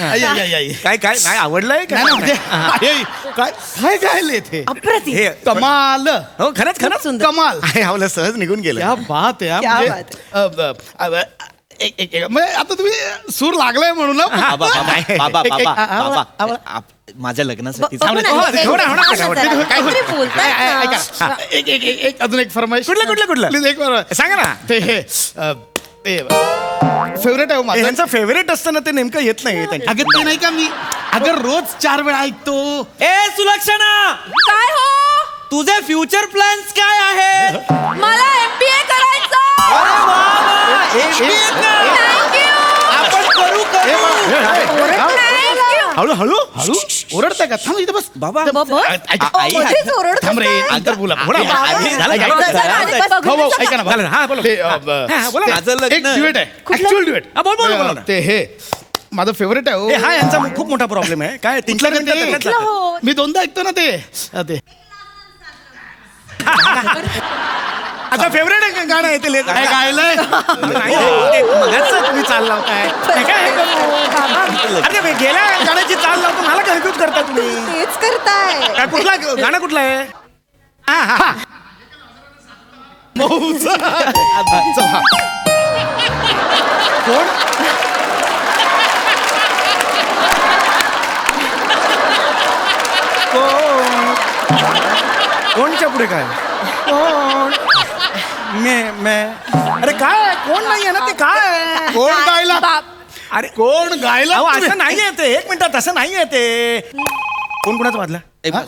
आई आई आई. काय काय नाही आवडलंय नाही ना, म्हणजे काय आई, काय काय गायले ते? अप्रतिम. हे कमाल. हो खरंच खरंच सुंदर. कमाल. आहे आवलं सहज निघून गेलं. क्या बात आहे. क्या म्हणजे, बात म्हणजे आता तुम्ही सूर लागलाय म्हणून ना. बाबा बाबा एक- एक- बाबा आवा- बाबा माझ्या लग्नासाठी बघू ना, हो, हे- होणार, होणार, हे- होणार. जरा. काय होईल? काहीतरी बोलतायत ना. ऐका एक अजून एक फरमाईश. कुठलं? प्लीज एक सांगा ना. ते हे फेवरेट आहे हो माझं. त्यांचं फेवरेट असतं ना ते नेमकं येत नाही त्यांच्या. अगं ते नाही का मी अगं रोज 4 वेळा ऐकतो. ए सुलक्षणा काय हो तुझे फ्युचर प्लॅन्स काय आहे? मला MBA करायचं. आपण करू हळू हळू हळू ओरडताय का? थांब इथे बस. बाबा आई मध्येच ओरडतोस थांब रे काय? नंतर बोला. बोला, बोला. आधी झालं जा, का? जा, आधी बघ, भाऊ, भाऊ, बघून ऐका ना झालं ना. हा, बोला. ते, हा, बोला ना. माझं एक लग्न ड्युएट आहे. Actual duet. हा, बोला ना. ते हे माझं फेवरेट आहे हे हो. हा यांचा खूप मोठा प्रॉब्लेम आहे काय तीन चार मिनिटं त्याच्यात कुठलं जातात. हो? मी दोनदा ऐकतो ना ते ते आता फेवरेट आहे गाणं आहे ते काय गायलंय? नाही, ते मगाचचं तुम्ही चाल लावताय हे काय हे करू? अरे मी गेल्या गाण्याची चाल लावतो मला कन्फ्यूज करता तुम्ही. तेच करताय. काय कुठला गाणं कुठलं आहे हा हा कोण कोणच्या पुढे काय कोण मे अरे काय कोण नाही आहे ना ते काय कोण गायला? अरे कोण गायला? अहो, असं नाही आहे ते एक मिनिटात असं नाही आहे ते कोण कोणाचा वाजला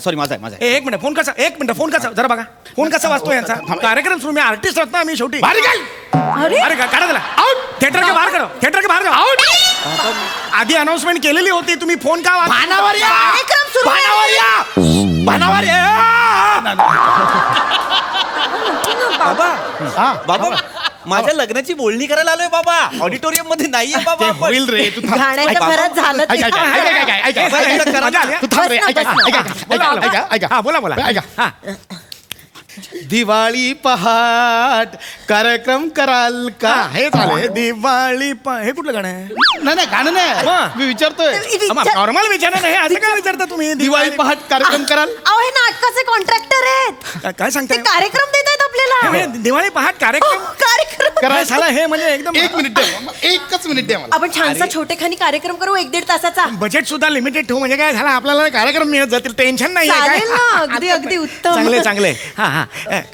सॉरी माझा आहे माझा आहे. एक मिनिट फोन कसा जरा बघा फोन कसा वाजतो यांचा कार्यक्रम सुरू मी आर्टिस्ट होत ना आम्ही शेवटी अरे काढा त्याला आउट थिएटर के बाहेर जाओ आउट आधी अनाउन्समेंट केलेली होती तुम्ही फोन का भानावर या. कार्यक्रम सुरू आहे. भानावर बाबा बाबा माझ्या लग्नाची बोलणी करायला आलोय बाबा ऑडिटोरियम मध्ये नाहीये बाबा आपण. होईल रे तू थांब. गाण्याच्या भरात झालं ते. तू थांब रे. ऐका. बोला ऐका. दिवाळी पहाट कार्यक्रम कराल का? हे झालं दिवाळी हे कुठलं गाणं आहे नाही गाणं नाही मग? मी विचारतोय. नॉर्मल विचारणं नाही असं काय विचारता तुम्ही दिवाळी पहाट कार्यक्रम कराल? अहो हे नाटकाचे कॉन्ट्रॅक्टर आहेत. काय ते सांगताय कार्यक्रम देत आहेत आपल्याला दिवाळी पहाट कार्यक्रम कार्यक्रम करायला झाला हे म्हणजे एकदम एक मिनिट एकच मिनिट द्या मला. आपण छानसा छोटेखानी कार्यक्रम करू 1-1.5 तासाचा. बजेट सुद्धा लिमिटेड ठेवू म्हणजे काय झालं आपल्याला कार्यक्रम मिळत जातील टेन्शन नाही चालेल ना, अगदी अगदी उत्तम. चांगले चांगले हा हा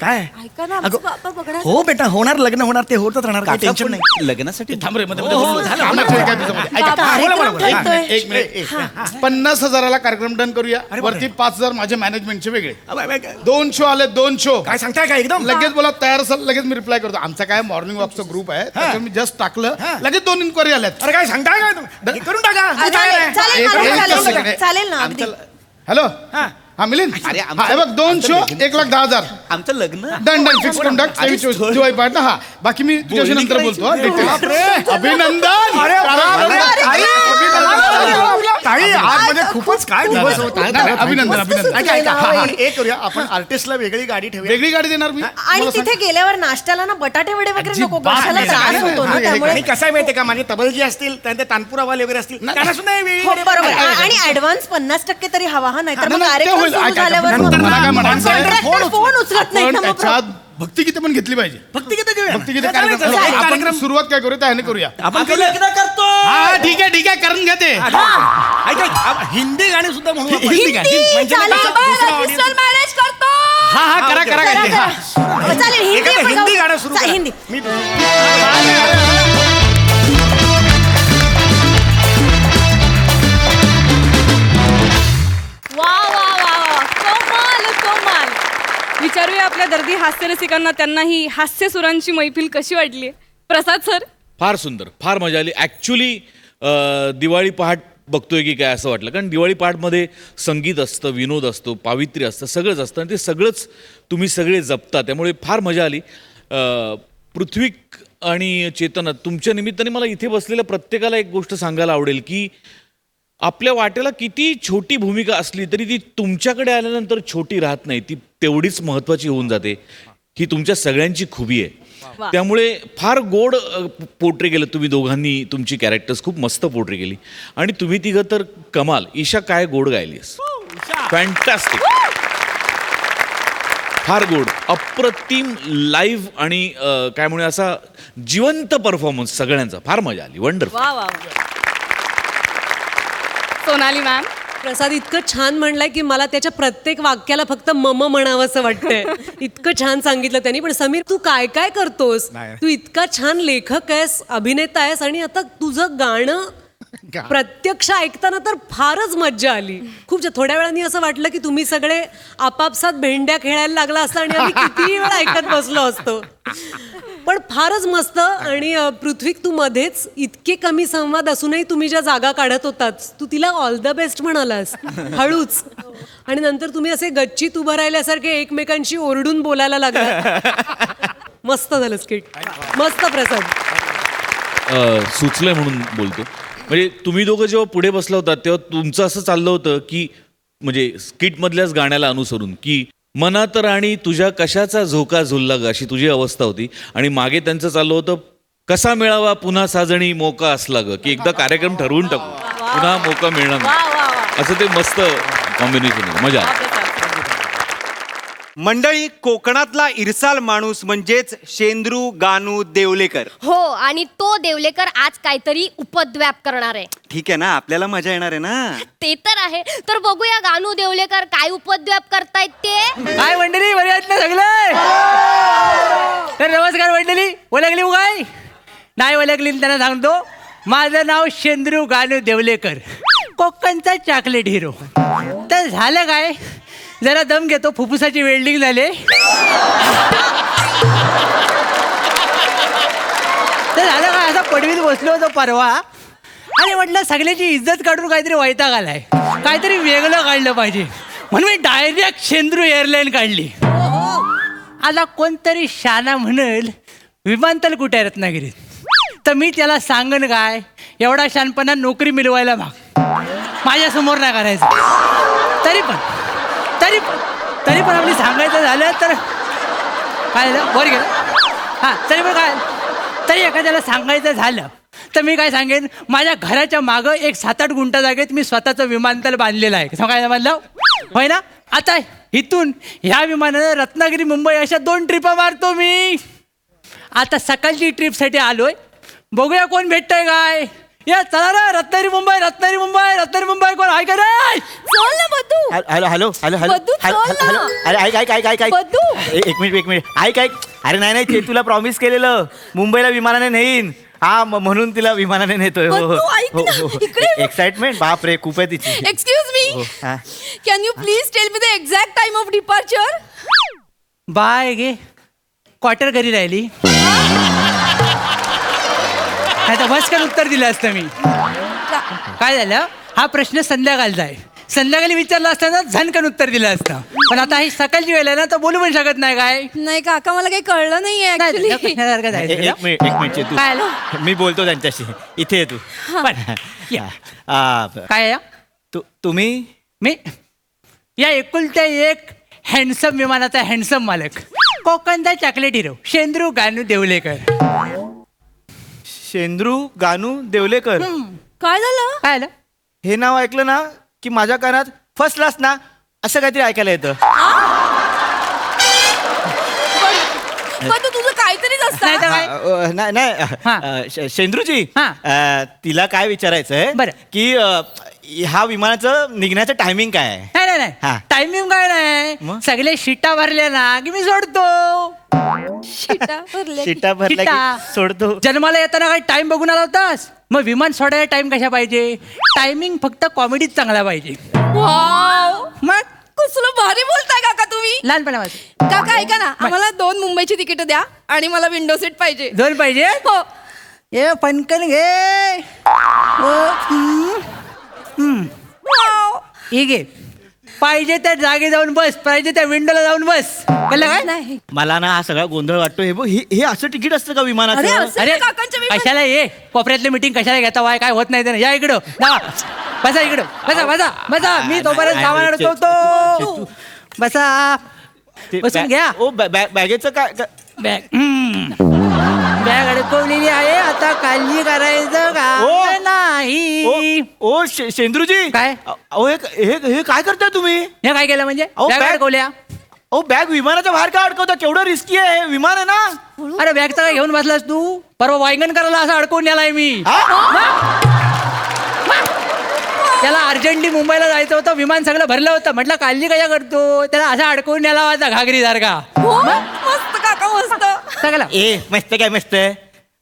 काय ऐका ना, आमचं बाबा बघणार. हो बेटा होणार लग्न होणार ते होतच राहणार काही टेन्शन नाही. लग्नासाठी थांब रे मध्ये हो, हो, झालं. थांब ना, काय तुझं? ऐका, बाबा, बोला, बोला, कार्यक्रम बोला. ठरतोय. एक मिनिट 50,000ला कार्यक्रम डन करूया. वरती 5,000 माझे मॅनेजमेंटचे वेगळे. 2 शो आले 2 शो. काय सांगताय काय एकदम लगेच बोला तयार असेल लगेच मी रिप्लाय करतो. आमचा काय मॉर्निंग वॉकचा ग्रुप आहे त्याच्यावर मी जस्ट टाकलं लगेच 2 इन्क्वायरी आल्यात. अरे काय सांगताय काय तुम्ही? करून टाका चालेल, चालेल, एक- चालेल, एक- चालेल, एक- चालेल, चालेल ना अगदी. हॅलो हा मिलिंद अरे, हा, हे बघ 2 शो 1,10,000 आमचं लग्न डन डन फिक्स करून टाक. दिवाळी पाठ ना. हा बाकी मी तुझ्याशी नंतर बोलतो हा, details. अभिनंदन. अरे, अभिनंदन. ताई आज म्हणजे खूपच काय दिवस होत आहेत. नाही, नाही, अभिनंदन अभिनंदन. ऐका, ऐका. हा, हा, एक करूया आपण आर्टिस्टला वेगळी गाडी ठेवूया. वेगळी गाडी देणार मी. आणि तिथे गेल्यावर नाश्त्याला ना बटाटे वडे वगैरे नको कशाला त्रास होतो ना त्यामुळे. आणि कसं आहे माहितीये का माझे तबलजी असतील त्यांचे तानपुरावाले वगैरे असतील त्यांना सुद्धा हे वेगळी हो गाडी बरोबर. ठेवूया. आणि ऍडव्हान्स 50% तरी हवा हा, नाहीतर मग नाही, ते कार्यक्रम होईल. सुरू ऐका, झाल्यावर नंतर मला काय म्हणायचं आहे? कॉन्ट्रॅक्टर फोन उचलत नाही आपण ना मग. त्याच्यात भक्तिगीतं पण घेतली पाहिजे. भक्तिगीतं घेऊया. भक्तिगीतं चालेल, कार्यक्रम चालेल. आपण कार्यक्रम सुरुवात काय करूया त्याने करूया. आपण लग्न करतो. हा ठीक आहे करून घ्या ते. ऐका हिंदी गाणी सुद्धा म्हणू आपण. हिंदी गाणी. म्हणजे चालेल. कसं दुसरा audience- मॅरेज करतो. हा हा करा करा करा, काय ते. हा. करा. चालेल हिंदी एखादं आपण हिंदी गाऊ. गाणं सुरू करा. हिंदी. मी वा वा वा वा कमाल कमाल. विचारूया आपल्या दर्दी हास्यरसिकांना त्यांना ही हास्य सुरांची मैफिल कशी वाटली. प्रसाद सर. फार सुंदर, फार मजा आली. ॲक्च्युली दिवाळी पहाट बघतोय की काय असं वाटलं, कारण दिवाळी पहाटमध्ये संगीत असतं, विनोद असतो, पावित्र्य असतं, सगळंच असतं आणि ते सगळंच तुम्ही सगळे जपता, त्यामुळे फार मजा आली. पृथ्वीक आणि चेतना, तुमच्या निमित्ताने मला इथे बसलेल्या प्रत्येकाला एक गोष्ट सांगायला आवडेल की आपल्या वाट्याला किती छोटी भूमिका असली तरी ती तुमच्याकडे आल्यानंतर छोटी राहत नाही, ती तेवढीच महत्त्वाची होऊन जाते. ही तुमच्या सगळ्यांची खूबी आहे. त्यामुळे फार गोड पोर्ट्रे केलं तुम्ही दोघांनी, तुमची कॅरेक्टर्स खूप मस्त पोर्ट्रे केली आणि तुम्ही तिघं तर कमाल. ईशा काय गोड गायलीस, फॅन्टॅस्टिक, फार गोड, अप्रतिम लाईव्ह आणि काय म्हणूया असा जिवंत परफॉर्मन्स सगळ्यांचा, फार मजा आली. वंडरफुल. वा वा. सोनाली मॅम. प्रसाद इतकं छान म्हणलाय की मला त्याच्या प्रत्येक वाक्याला फक्त मम म्हणावं असं वाटतंय. इतकं छान सांगितलं त्यांनी. पण समीर तू काय काय करतोस, तू इतका छान लेखक आहेस, अभिनेता आहेस आणि आता तुझं गाणं प्रत्यक्ष ऐकताना तर फारच मज्जा आली. खूप थोड्या वेळाने असं वाटलं की तुम्ही सगळे आपापसात भेंड्या खेळायला लागला असता आणि आम्ही किती वेळा ऐकत बसलो असतो. पण फारच मस्त. आणि पृथ्वी तू मध्येच इतके कमी संवाद असूनही तुम्ही ज्या जागा काढत होतात तू तिला ऑल द बेस्ट म्हणालास हळूच, आणि नंतर तुम्ही असे गच्चीत उभं राहिल्यासारखे एकमेकांशी ओरडून बोलायला लागला. मस्त झालं स्किट, मस्त. प्रसाद सुचलंय म्हणून बोलतो. म्हणजे तुम्ही दोघं जेव्हा पुढे बसला होता तेव्हा तुमचं असं चाललं होतं की म्हणजे स्किटमधल्याच गाण्याला अनुसरून की मनात राणी तुझ्या कशाचा झोका झुलला ग, अशी तुझी अवस्था होती. आणि मागे त्यांचं चाललं होतं कसा मिळावा पुन्हा साजणी मोका असला ग, की एकदा कार्यक्रम ठरवून टाकू, पुन्हा मोका मिळणार नाही, असं ते मस्त कॉम्बिनेशन आहे. मजा आली. मंडळी, कोकणातला इरसाल माणूस म्हणजेच शेंद्रू गानू देवलेकर. हो, आणि तो देवलेकर आज काहीतरी उपद्व्याप करणार आहे. ठीक आहे ना, आपल्याला मजा येणार आहे ना. ते तर आहे. तर बघूया गानू देवलेकर काय उपद्व्याप करतायत ते. काय मंडळी, बरे आहेत ना सगळे? तर नमस्कार मंडळी. ओळखली काय? नाही ओळखली त्यांना सांगतो, माझं नाव शेंद्रू गानू देवलेकर, कोकणचा चॉकलेट हिरो. तर झालं काय, जरा दम घेतो, फुफ्फुसाची वेल्डिंग झाले. तर झालं काय, असा पडवीत बसलो होतो परवा आणि म्हटलं सगळ्याची इज्जत काढून काहीतरी वैताग आलाय, काहीतरी वेगळं काढलं पाहिजे म्हणून मी डायरेक्ट शेंद्रू एअरलाईन काढली. आता कोणतरी शाना म्हणेल विमानतळ कुठे आहे रत्नागिरीत, तर मी त्याला सांगन काय, एवढा शानपणा नोकरी मिळवायला भाग माझ्यासमोर नाही करायचं. तरी पण आपली सांगायचं झालं तर काय झालं, वर गेलं. हां, तरी पण काय, तरी एखाद्याला सांगायचं झालं तर मी काय सांगेन, माझ्या घराच्या मागं एक 7-8 गुंठा जागेत मी स्वतःचं विमानतळ बांधलेलं आहे. काय बांधलं होय ना. आता इथून ह्या विमानाने रत्नागिरी मुंबई अशा 2 ट्रिपा मारतो मी. आता सकाळची ट्रिपसाठी आलोय, बघूया कोण भेटतंय काय. या चला ना, रत्नागिरी मुंबई रत्नागिरी मुंबई रत्नागिरी मुंबई, कोण आहे का रे? चल ना बद्दू. हॅलो हॅलो हॅलो हॅलो बद्दू, चल ना. हॅलो अरे ऐक बद्दू. एक मिनिट ऐक. अरे नाही ते तुला प्रॉमिस केलेलं मुंबईला विमानाने नेईन. हा म्हणून तिला विमानाने नेतोय. हो बद्दू, ऐक ना, इकडे बघ. एक्साइटमेंट बाप रे खूप आहे तिची. एक्सक्यूज मी, हा. Can you please tell me the exact time of departure? बाय गे क्वार्टर घरी राहिली, आता भस्कन उत्तर दिलं असतं मी. काय झालं, हा प्रश्न संध्याकाळचा आहे. संध्याकाळी विचारला असताना झनकन उत्तर दिलं असतं, पण आता ही सकाळची वेळ आहे ना, तर बोलू पण शकत नाही. काय नाही काका, मला काही कळलं नाहीये ऍक्च्युली. एक मिनिट चेतू, काय आलं? मी बोलतो त्यांच्याशी. इथे ये तू. काय तुम्ही मी या एकुलत्या एक हँडसम विमानाचा हँडसम मालक, कोकणचा चॉकलेट हिरो शेंद्रू गानू देवलेकर. शेंद्रू गानू देवलेकर. काय झालं? काय आलं? हे नाव ऐकलं ना की माझ्या कानात फर्स्ट क्लास ना असं काहीतरी ऐकायला येतं. पण तुझं काहीतरीच नाही तर असतं. काय? नाही शेंद्रूजी, हा. तिला काय विचारायचंय बरं. की ह्या विमानाचं निघण्याचं टायमिंग काय आहे? नाही नाही हा. नाही, टायमिंग काय नाही, मग? सगळे शिटा भरल्या ना की मी सोडतो. शिटा भरल्या की- शिटा भरला शिटा. की सोडतो. जन्माला येताना काय टाइम बघून आला होतास? मग विमान सोडायला टाइम कशा पाहिजे? टायमिंग फक्त कॉमेडीच चांगला पाहिजे. वाव, मग कसलं भारी बोलताय काका तुम्ही. लहानपणापासून काका ऐका ना, आम्हाला 2 मुंबईची तिकीट द्या आणि मला विंडो सीट पाहिजे. 2 पाहिजे. हो. ए पणकन घे. वाव. हे घे, पाहिजे त्या जागी जाऊन बस, पाहिजे त्या विंडोला जाऊन बस. कळलं काय? नाही. मला ना हा सगळा गोंधळ वाटतो. हे बघ, हे असं तिकीट असतं का अरे, विमानाचं? असं अरे नाही काकांच्या विमान- कशाला ये कोपऱ्यातली मीटिंग कशाला घेता वाय, काय होत नाही ते. या इकडं जा, बसा इकडं, बसा बसा बसा. मी तोपर्यंत नाही, सामान नाही, अडकवतो. बसा, ते बसून घ्या. ओ बॅगेचं काय बॅग बॅग अडकवलेली आहे, आता काळजी करायचं ओ. का नाही. ओ शेंद्रूजी, काय? अहो हे काय करताय तुम्ही? हे काय केलं म्हणजे? अहो, बॅग बॅग- अडकवल्या. अहो बॅग विमानाच्या बाहेर का अडकवता? केवढं रिस्की आहे, विमान आहे ना. अरे बॅगचा काय घेऊन बसलास तू? परवा वायंगण करायला असं अडकवून नेलाय मी. त्याला अर्जंटली मुंबईला जायचं होतं, विमान सगळं भरलं होतं. म्हटलं काळजी कशा करतो, त्याला असा अडकवून नेला होता घागरी सारखा. हो, मस्त काका, मस्त. सगळं मस्त काय मस्त आहे.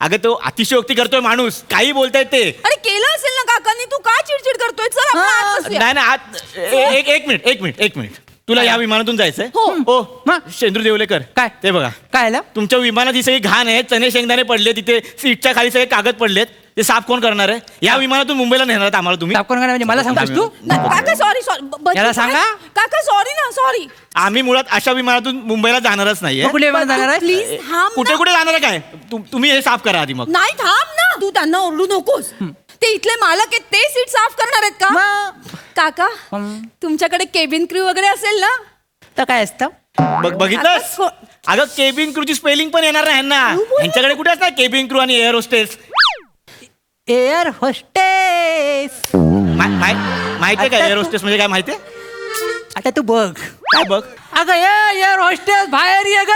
अगं तो अतिशयोक्ती करतोय माणूस, काही बोलतायत ते. अरे केलं असेल ना काकांनी, तू का चिडचिड करतोय? चल आपण आत बसूया. नाही एक मिनिट तुला या विमानातून जायचंय? हो शेंद्रू देवलेकर, काय? ते बघा काय आलं? तुमच्या विमानात ही सगळी घाण आहे, चणे शेंगदाणे पडले तिथे, सीटच्या खाली सगळे कागद पडलेत. ते साफ कोण करणार आहे? या विमानातून मुंबईला नेणार आहेत आम्हाला तुम्ही? साफ कोण करणार म्हणजे मला सांगतोस तू? नाही, काका सॉरी सॉरी. याला सांगा. काका सॉरी ना, सॉरी. आम्ही मुळात अशा विमानातून मुंबईला जाणारच नाहीये. मग कुठल्या विमानात जाणार आहे? प्लीज थांब कुठे ना. कुठे जाणार आहे काय? तुम्ही हे साफ करा आधी मग. नाही थांब ना, तू त्यांना ओरडू नकोस. ते इथले मालक आहेत, ते सीट साफ करणार आहेत का? काका, तुमच्याकडे केबिन क्रू वगैरे असेल ना? तर काय असतं? बघितलंस? अगं केबिन क्रूची स्पेलिंग पण येणार नाही ना. यांच्याकडे कुठे असणार केबिन क्रू आणि एअर होस्टेस? Air hostess. माहितीये का एअर होस्टेस म्हणजे काय माहितीये? आता तू बघ. काय बघ? अगं एअर होस्टेस बाहेर ये ग.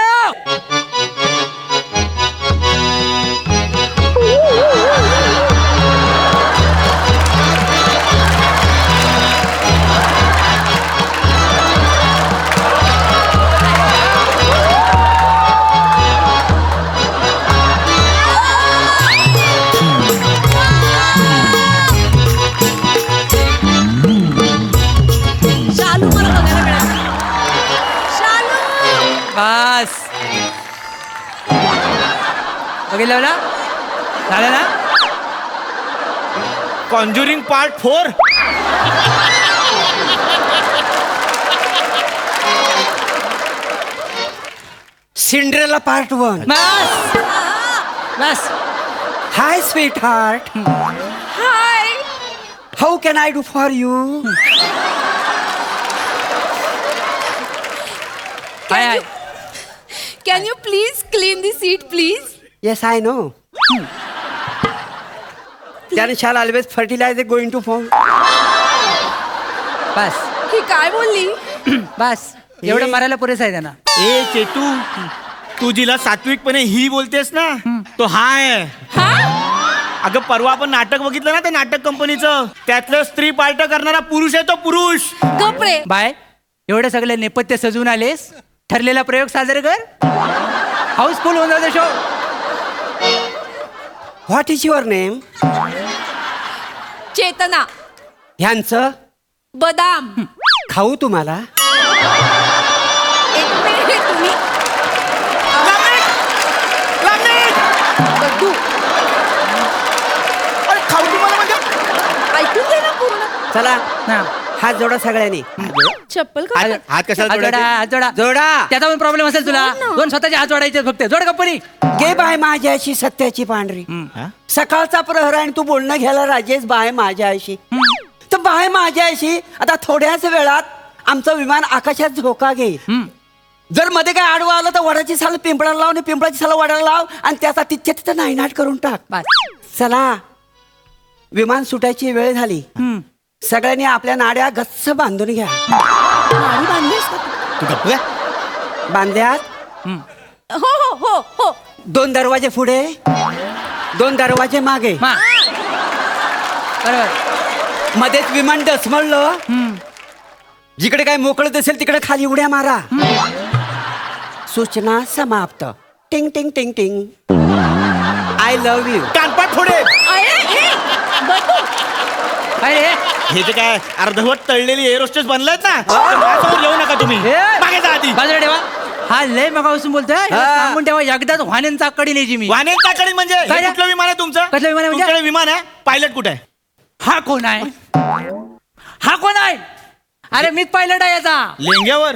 शालू मला बघायला मिळालं. शालू. बस बघितलं ना, झालं ना? Conjuring part 4. Cinderella part 1. Bus bus. High sweet heart, high. How can I do for you? High high. Can you please clean the seat please? Yes I know. Then shall always fertilizer going to form. बस ही काय बोलली? बस. एवढं मारायला पुरेसं आहे त्यांना. ए चेतू, तू जिला सात्विकपणे ही बोलतेस ना, तो हा आहे. अगं परवा आपण नाटक बघितलं ना, ते नाटक कंपनीचं, त्यातलं स्त्री पार्ट करणारा पुरुष आहे तो पुरुष. गपरे. बाय, एवढे सगळे नेपथ्य सजवून आलेस, ठरलेला प्रयोग साजरे कर. हाऊसफुल होऊन जाऊ show. What is your name? Chetna. ह्यांचं बदाम. खाऊ तुम्हाला? एक मिनिट तुम्ही. बद्दू, अरे खाऊ तुम्हाला म्हणजे? ऐकून दे ना पूर्ण. चला हा. हात जोडा सगळ्यांनी. चप्पल का? हात कशाला हात जोडा, जोडायचे? हात जोडा. जोडा. त्याचा पण प्रॉब्लेम असेल तुला. जोड ना. दोन स्वतःचे हात जोडायचे फक्त. जोड कंपनी. गे बाय माझ्याशी सत्याची पांढरी. सकाळचा प्रहर आणि तू बोलणं घ्यायला राजेश बाय माझ्याशी. तर बाय माझ्याशी आता थोड्याच वेळात आमचं विमान आकाशात झोका घेईल. जर मध्ये काय आडवं आलं तर वडाची साल पिंपळाला लाव आणि पिंपळाची साल वडाला लाव आणि त्याचा तिथच्या तिथं नायनाट करून टाक. बस. चला, विमान सुटायची वेळ झाली. सगळ्यांनी आपल्या नाड्या गच्च बांधून घ्या. नाडी बांधलीस का तू गप्प आहे? बांध्यात तू? हो हो हो हो. 2 दरवाजे पुढे, 2 दरवाजे मागे. मा. बरोबर. मध्येच विमान डसमळलं, जिकडे काय मोकळं दिसेल तिकडे खाली उड्या मारा. सूचना समाप्त. टिंग टिंग टिंग टिंग. I love you. कानपाट थोडे. अरे हे बद्दू. अरे हे जे काय अर्धवट तळलेली एअरोस्टेस बनलायत ना, तर माझ्यासमोर येऊ नका तुम्ही. मागे जा आधी. बाजूला ठेवा. हा लय मगापासून बोलतोय. याला सांगून ठेवा, एकदाच वाहनांचा कडी न्यायची मी. वानेरचाकडे म्हणजे हे काय? कुठलं विमान आहे तुमचं? कसलं विमान आहे म्हणजे? तुमच्याकडे विमान आहे? पायलट कुठे आहे? हा कोण आहे? हा कोण आहे? अरे मीच पायलट आहे याचा. लेंग्यावर?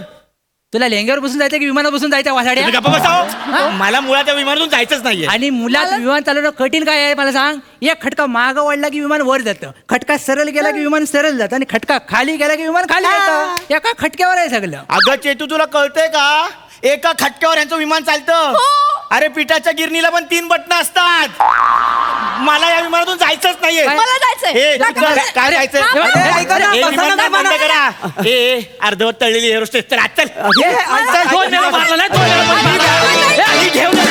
तुला लेंग्यावर बसून जायचं की विमानात बसून जायचं वासाड्या? तुम्ही गप्प बसाव. मला मुळात या विमानातून जायचंच नाहीये. आणि मुलात विमान चालवणं कठीण काय आहे मला सांग. एक खटका मागं वाढला की विमान वर जातं, खटका सरळ गेला की विमान सरळ जातं, आणि खटका खाली गेला की विमान खाली जातं. एका खटक्यावर आहे सगळं. अगं चेतू, तुला कळतंय का? एका खटक्यावर यांचं विमान चालतं. अरे पिठाच्या गिरणीला पण 3 बटणं असतात. मला या विमानातून जायचंच नाहीये. मला जायचंय. हे, नका, चल, नका. काय जायचंय? हा, अरे, ऐका ना, हे बसा विमान ना, ना बंद बसा करा. ए अर्धवट तळलेली एअरोस्टेस. चल आत चल. दोन वेळा मारला नाही, 2 वेळा पण मारला. हे, आणि घेऊन ये.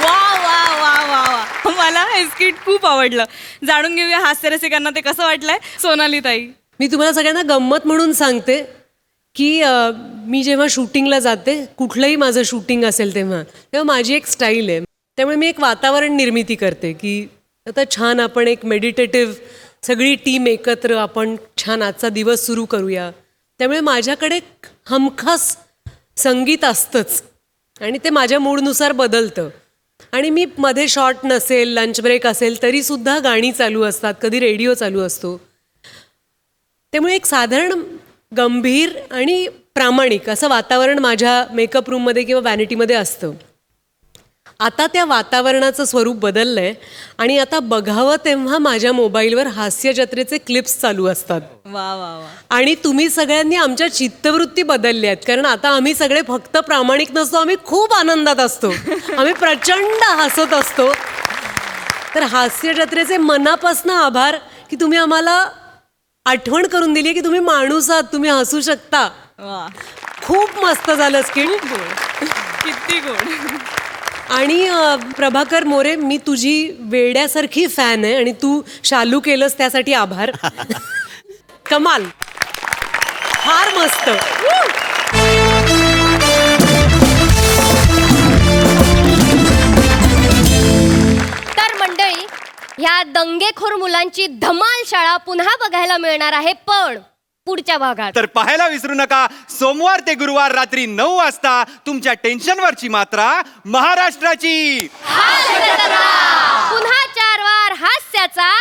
वा वा वा वा वा. मला हे स्किट खूप आवडलं. जाणून घेऊया हास्यरसिकांना ते कसं वाटलंय. सोनाली ताई. मी तुम्हाला सगळ्यांना गंमत म्हणून सांगते की मी जेव्हा शूटिंगला जाते, कुठलंही माझं शूटिंग असेल तेव्हा माझी एक स्टाईल आहे. त्यामुळे मी एक वातावरण निर्मिती करते की आता छान आपण एक मेडिटेटिव्ह सगळी टीम एकत्र आपण छान आजचा दिवस सुरू करूया. त्यामुळे माझ्याकडे हमखास संगीत असतंच आणि ते माझ्या मूडनुसार बदलतं. आणि मी मध्ये शॉर्ट नसेल, लंच ब्रेक असेल तरीसुद्धा गाणी चालू असतात, कधी रेडिओ चालू असतो. त्यामुळे एक साधारण गंभीर आणि प्रामाणिक असं वातावरण माझ्या मेकअप रूममध्ये किंवा वॅनिटीमध्ये असतं. आता त्या वातावरणाचं स्वरूप बदललं आहे आणि आता बघावं तेव्हा माझ्या मोबाईलवर हास्य जत्रेचे क्लिप्स चालू असतात. वा वा वा. आणि तुम्ही सगळ्यांनी आमच्या चित्तवृत्ती बदलल्या आहेत, कारण आता आम्ही सगळे फक्त प्रामाणिक नसतो, आम्ही खूप आनंदात असतो, आम्ही प्रचंड हसत असतो. तर हास्य जत्रेचे मनापासून आभार की तुम्ही आम्हाला आठवण करून दिली की तुम्ही माणूस आहात, तुम्ही हसू शकता. वा. खूप मस्त झालं स्किट. किती गोड. आणि प्रभाकर मोरे, मी तुझी वेड्यासारखी फॅन आहे आणि तू शालू केलंस त्यासाठी आभार. कमाल, फार मस्त. तर मंडळी, ह्या दंगेखोर मुलांची धमाल शाळा पुन्हा बघायला मिळणार आहे, पण पुढच्या भागात. तर पाहायला विसरू नका, सोमवार ते गुरुवार रात्री 9 वाजता तुमच्या टेन्शनवरची मात्रा महाराष्ट्राची. पुन्हा 4 वार हास्याचा